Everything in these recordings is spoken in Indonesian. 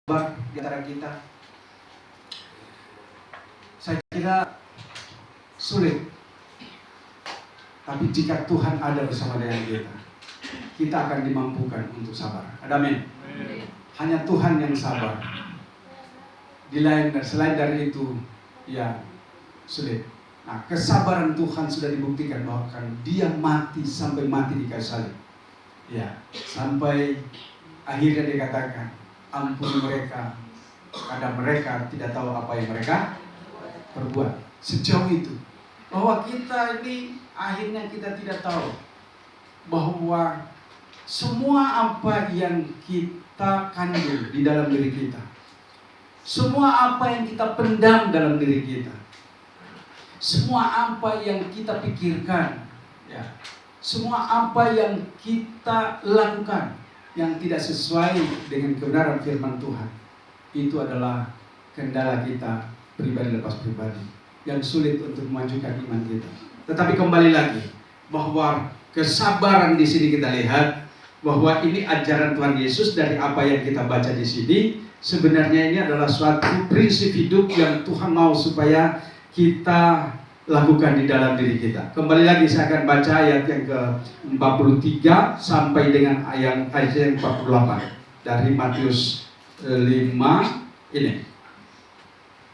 di antara kita. Saya kira sulit. Tapi jika Tuhan ada bersama dengan kita, kita akan dimampukan untuk sabar. Amin. Hanya Tuhan yang sabar. Selain dari itu, ya sulit. Nah, kesabaran Tuhan sudah dibuktikan bahwa Dia mati sampai mati di kayu salib. Ya, sampai akhirnya dikatakan, ampuni mereka, karena mereka tidak tahu apa yang mereka perbuat. Sejauh itu, bahwa kita ini akhirnya kita tidak tahu bahwa semua apa yang kita kandung di dalam diri kita, semua apa yang kita pendam dalam diri kita, semua apa yang kita pikirkan, ya, semua apa yang kita lakukan yang tidak sesuai dengan kebenaran firman Tuhan, itu adalah kendala kita pribadi lepas pribadi yang sulit untuk memajukan iman kita. Tetapi kembali lagi bahwa kesabaran di sini kita lihat bahwa ini ajaran Tuhan Yesus dari apa yang kita baca di sini. Sebenarnya ini adalah suatu prinsip hidup yang Tuhan mau supaya kita lakukan di dalam diri kita. Kembali lagi saya akan baca ayat yang ke-43 sampai dengan ayat yang 48 dari Matius 5 ini.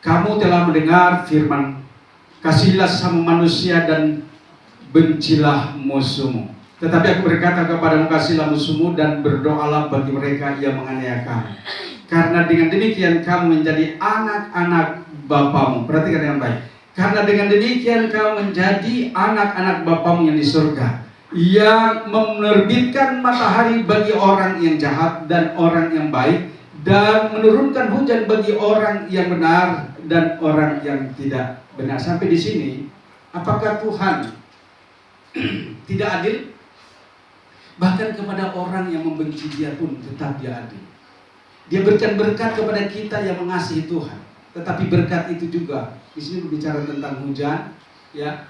Kamu telah mendengar firman, kasihilah sesama manusia dan bencilah musuhmu. Tetapi aku berkata kepadamu, kasihilah musuhmu dan berdoalah bagi mereka yang menganiaya kamu. Karena dengan demikian kamu menjadi anak-anak Bapamu. Perhatikan dengan baik. Karena dengan demikian kamu menjadi anak-anak Bapamu yang di surga, yang menerbitkan matahari bagi orang yang jahat dan orang yang baik, dan menurunkan hujan bagi orang yang benar dan orang yang tidak benar. Sampai di sini, apakah Tuhan tidak adil? Bahkan kepada orang yang membenci Dia pun tetap Dia adil. Dia berikan berkat kepada kita yang mengasihi Tuhan. Tetapi berkat itu juga, di sini berbicara tentang hujan, ya,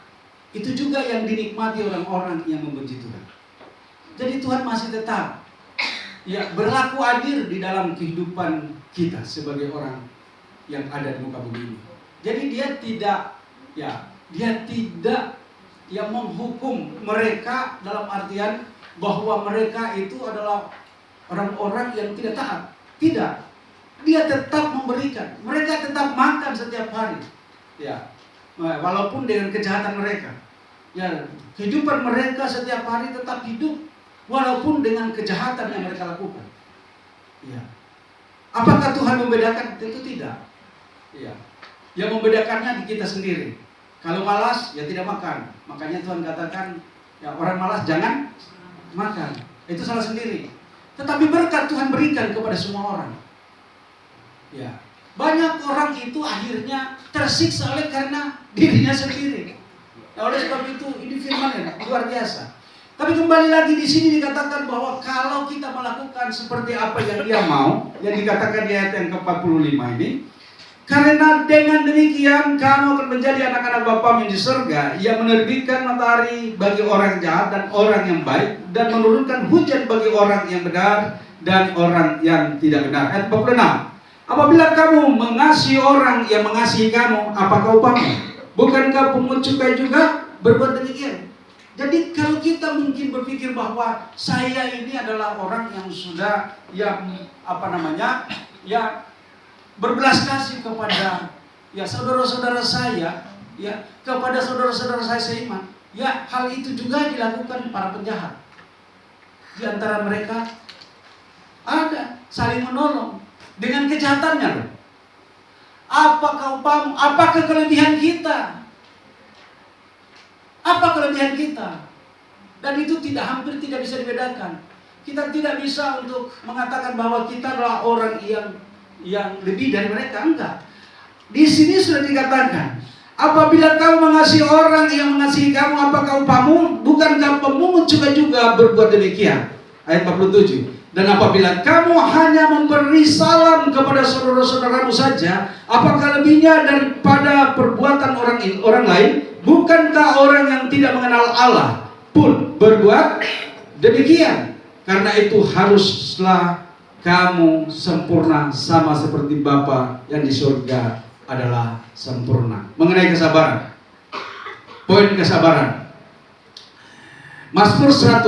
itu juga yang dinikmati orang-orang yang membenci Tuhan. Jadi Tuhan masih tetap, ya, berlaku adil di dalam kehidupan kita sebagai orang yang ada di muka bumi ini. Jadi Dia tidak menghukum mereka dalam artian bahwa mereka itu adalah orang-orang yang tidak taat. Tidak. Dia tetap memberikan. Mereka tetap makan setiap hari. Ya. Walaupun dengan kejahatan mereka. Ya, kehidupan mereka setiap hari tetap hidup walaupun dengan kejahatan yang mereka lakukan. Ya. Apakah Tuhan membedakan? Tentu tidak. Ya. Yang membedakannya di kita sendiri. Kalau malas, ya tidak makan. Makanya Tuhan katakan, ya, orang malas jangan makan. Itu salah sendiri. Tetapi berkat Tuhan berikan kepada semua orang. Ya, banyak orang itu akhirnya tersiksa oleh karena dirinya sendiri. Nah, oleh sebab itu ini firman yang luar biasa. Tapi kembali lagi di sini dikatakan bahwa kalau kita melakukan seperti apa yang Dia mau, yang dikatakan di ayat yang ke-45 ini, karena dengan demikian kamu akan menjadi anak-anak Bapamu yang di surga, yang menerbitkan matahari bagi orang jahat dan orang yang baik, dan menurunkan hujan bagi orang yang benar dan orang yang tidak benar. Ayat 46. Apabila kamu mengasihi orang yang mengasihi kamu, apakah upahmu? Bukankah pungut cukai juga berbuat demikian? Jadi kalau kita mungkin berpikir bahwa saya ini adalah orang yang sudah berbelas kasih kepada saudara-saudara saya, ya, kepada saudara-saudara saya seiman, ya, hal itu juga dilakukan para penjahat. Di antara mereka ada saling menolong dengan kejahatannya loh. Apakah upahmu? Apakah kelebihan kita? Apa kelebihan kita? Dan itu hampir tidak bisa dibedakan. Kita tidak bisa untuk mengatakan bahwa kita adalah orang yang lebih dari mereka. Enggak. Di sini sudah dikatakan, apabila kamu mengasihi orang yang mengasihi kamu, apakah upahmu? Bukankah pemungut juga berbuat demikian? Ayat 47. Dan apabila kamu hanya memberi salam kepada saudara-saudaramu saja, apakah lebihnya daripada perbuatan orang lain? Bukankah orang yang tidak mengenal Allah pun berbuat demikian? Karena itu haruslah kamu sempurna sama seperti Bapa yang di surga adalah sempurna. Mengenai kesabaran, poin kesabaran, Mazmur 100